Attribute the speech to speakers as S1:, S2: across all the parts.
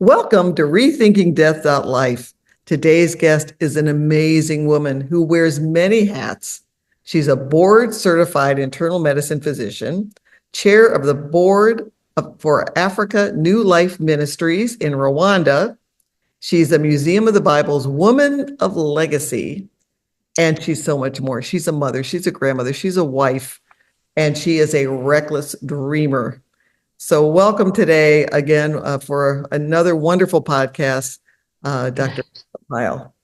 S1: Welcome to Rethinking Death. Life. Today's guest is an amazing woman who wears many hats. She's a board certified internal medicine physician, chair of the board for Africa New Life Ministries in Rwanda. She's a Museum of the Bible's Woman of Legacy, and she's so much more. She's a mother, she's a grandmother, she's a wife, and she is a reckless dreamer. So welcome today again for another wonderful podcast, Dr. Pyle.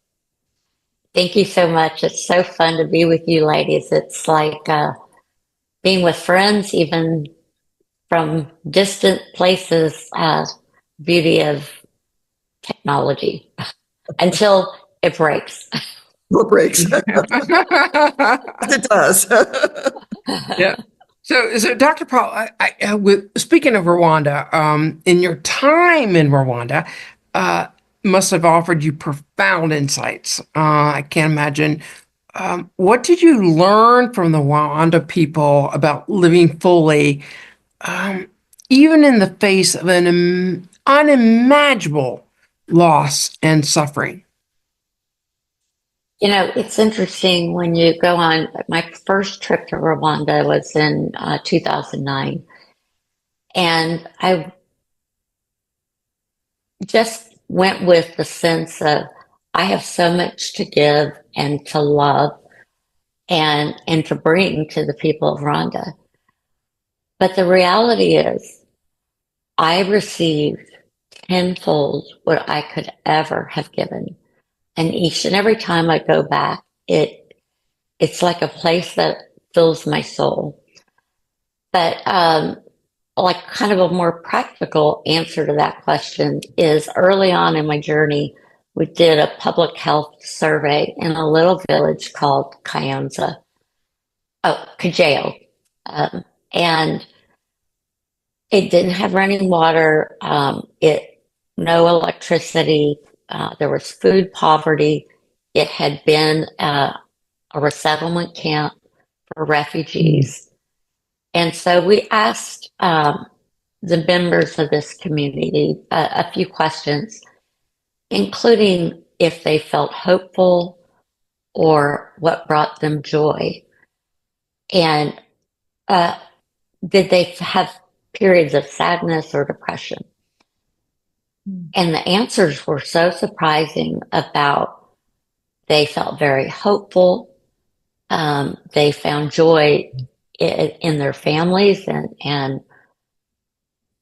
S2: Thank you so much. It's so fun to be with you ladies. It's like being with friends, even from distant places, beauty of technology until it breaks.
S1: What breaks? It does.
S3: Yeah. So Dr. Paul, speaking of Rwanda, in your time in Rwanda, must have offered you profound insights. I can't imagine. What did you learn from the Rwanda people about living fully, even in the face of an unimaginable loss and suffering?
S2: You know, it's interesting when you go on. My first trip to Rwanda was in 2009, and I just went with the sense of I have so much to give and to love and to bring to the people of Rwanda. But the reality is I received tenfold what I could ever have given. And each and every time I go back, it's like a place that fills my soul. But like kind of a more practical answer to that question is early on in my journey, we did a public health survey in a little village called Kajao. And it didn't have running water, no electricity, there was food poverty. It had been a resettlement camp for refugees. And so we asked the members of this community a few questions, including if they felt hopeful or what brought them joy. And did they have periods of sadness or depression? And the answers were so surprising about they felt very hopeful. They found joy in their families and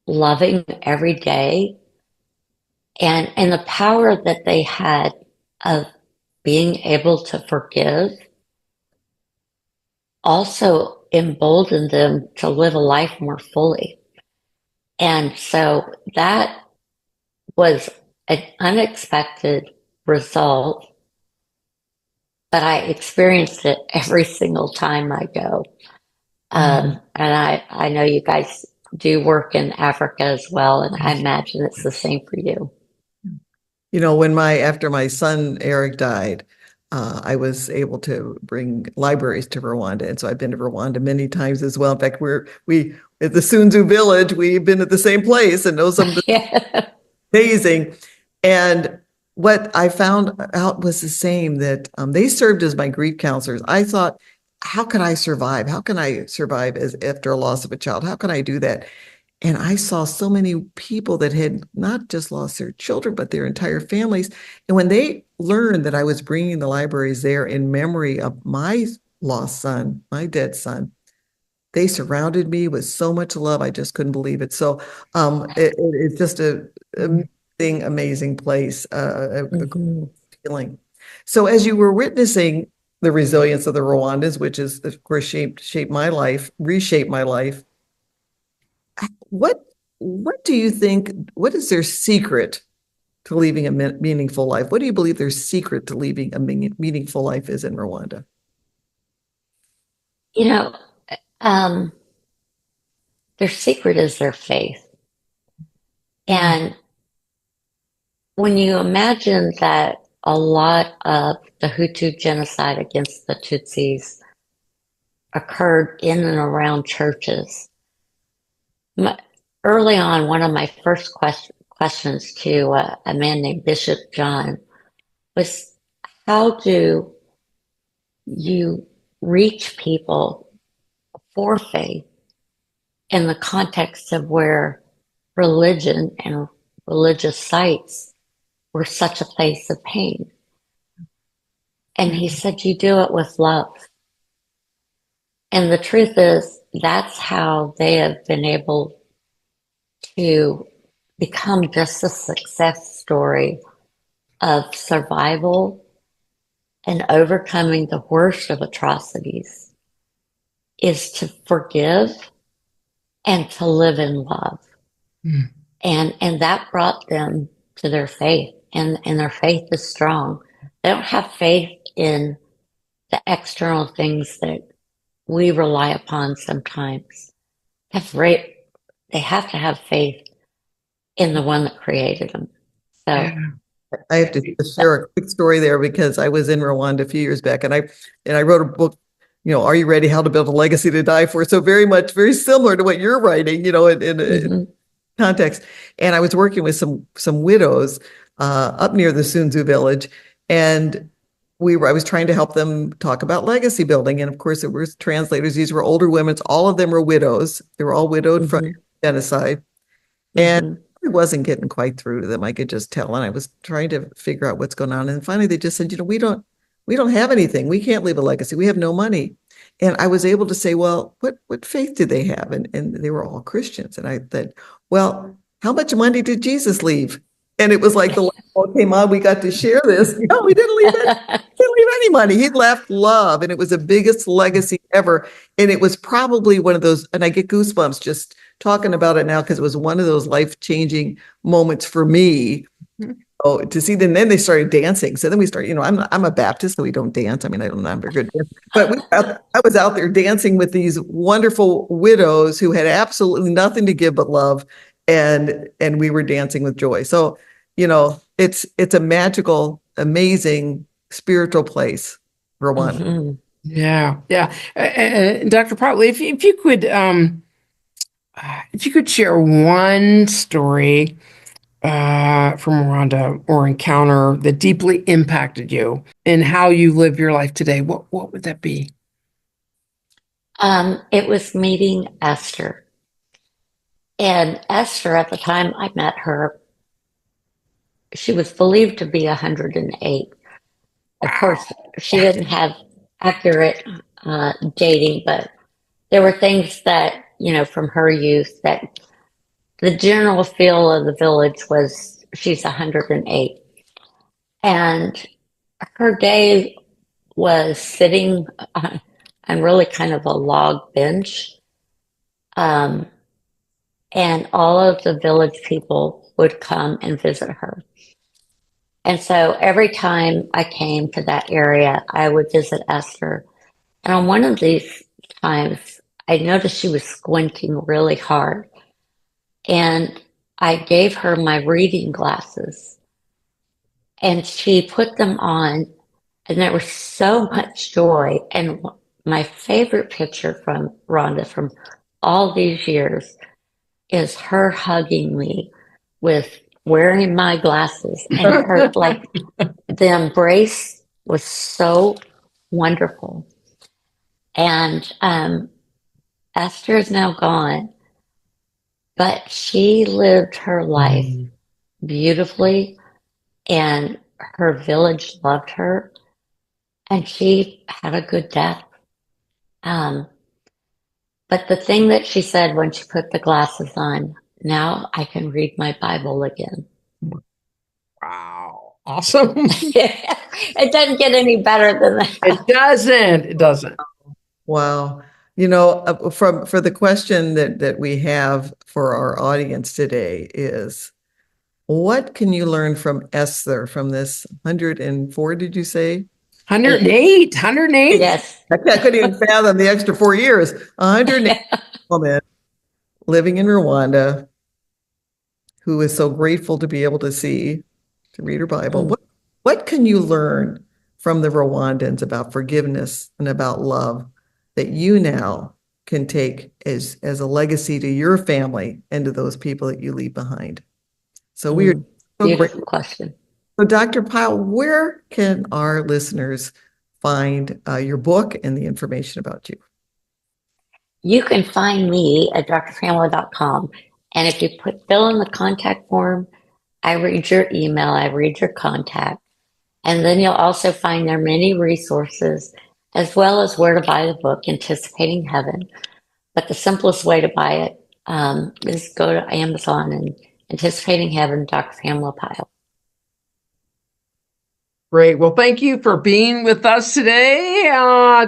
S2: loving every day. And the power that they had of being able to forgive also emboldened them to live a life more fully. And so that was an unexpected result, but I experienced it every single time I go. And I know you guys do work in Africa as well, and I imagine it's the same for you.
S1: You know, after my son Eric died, I was able to bring libraries to Rwanda, and so I've been to Rwanda many times as well. In fact, we at the Sunzu village, we've been at the same place and know some of the
S2: Yeah.
S1: amazing. And what I found out was the same, that they served as my grief counselors. I thought, how can I survive? How can I survive as after a loss of a child? How can I do that? And I saw so many people that had not just lost their children, but their entire families. And when they learned that I was bringing the libraries there in memory of my lost son, my dead son, they surrounded me with so much love. I just couldn't believe it. So it's just a amazing place, a feeling. So as you were witnessing the resilience of the Rwandans, which is, of course, shaped my life, reshaped my life, what do you think, what is their secret to leading a meaningful life? What do you believe their secret to leading a meaningful life is in Rwanda?
S2: You know, their secret is their faith. And when you imagine that a lot of the Hutu genocide against the Tutsis occurred in and around churches, early on, one of my first questions to a man named Bishop John was, how do you reach people for faith in the context of where religion and religious sites were such a place of pain? And he said, you do it with love. And the truth is, that's how they have been able to become just a success story of survival and overcoming the worst of atrocities, is to forgive and to live in love.
S3: Mm.
S2: And that brought them to their faith, and their faith is strong. They don't have faith in the external things that we rely upon sometimes. They have to have faith in the one that created them. So
S3: Yeah.
S1: I have to share a quick story there because I was in Rwanda a few years back, and I wrote a book, Are You Ready? How to Build a Legacy to Die For? So very similar to what you're writing, in context. And I was working with some widows up near the Sunzu village, and I was trying to help them talk about legacy building. And of course, it was translators. These were older women. All of them were widows. They were all widowed from genocide. And I wasn't getting quite through to them. I could just tell. And I was trying to figure out what's going on. And finally they just said, we don't have anything. We can't leave a legacy. We have no money. And I was able to say, well, what faith did they have? And they were all Christians. And I said, well, how much money did Jesus leave? And it was like the light bulb came on. We got to share this. No, we didn't leave it. Didn't leave any money. He left love, and it was the biggest legacy ever. And it was probably one of those, and I get goosebumps just talking about it now because it was one of those life-changing moments for me. Oh, to see them. Then they started dancing. So then we started, I'm a Baptist, so we don't dance. I mean, I'm not very good dancer. But I was out there dancing with these wonderful widows who had absolutely nothing to give but love. And we were dancing with joy. So, it's a magical, amazing spiritual place, Rwanda.
S3: Yeah. Dr. Protley, if you could share one story from Rwanda or encounter that deeply impacted you in how you live your life today, what would that be?
S2: it was meeting Esther. And Esther, at the time I met her, she was believed to be 108. Of course, she didn't have accurate dating, but there were things that, from her youth, that the general feel of the village was she's 108. And her day was sitting on really kind of a log bench. Um, and all of the village people would come and visit her. And so every time I came to that area, I would visit Esther. And on one of these times, I noticed she was squinting really hard. And I gave her my reading glasses, and she put them on, and there was so much joy. And my favorite picture from Rhonda from all these years is her hugging me with wearing my glasses, and her like the embrace was so wonderful. And Esther is now gone, but she lived her life beautifully, and her village loved her, and she had a good death. But the thing that she said when she put the glasses on, now I can read my Bible again.
S3: Wow. Awesome.
S2: It doesn't get any better than that.
S3: It doesn't.
S1: Wow. For the question that we have for our audience today is, what can you learn from Esther, from this 104, did you say?
S3: 108.
S2: Yes.
S1: I couldn't even fathom the extra 4 years. 108 woman living in Rwanda who is so grateful to be able to read her Bible. What can you learn from the Rwandans about forgiveness and about love that you now can take as a legacy to your family and to those people that you leave behind? So we are so
S2: Beautiful
S1: grateful.
S2: question.
S1: So, Dr. Pyle, where can our listeners find your book and the information about you?
S2: You can find me at drpamela.com. And if you fill in the contact form, I read your email, I read your contact. And then you'll also find there many resources as well as where to buy the book, Anticipating Heaven. But the simplest way to buy it is go to Amazon and Anticipating Heaven, Dr. Pamela Pyle.
S3: Great. Well, thank you for being with us today,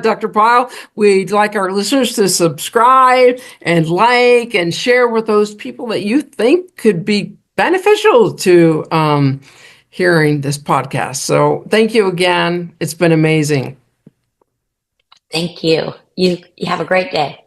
S3: Dr. Pyle. We'd like our listeners to subscribe and like and share with those people that you think could be beneficial to hearing this podcast. So thank you again. It's been amazing.
S2: Thank you. You have a great day.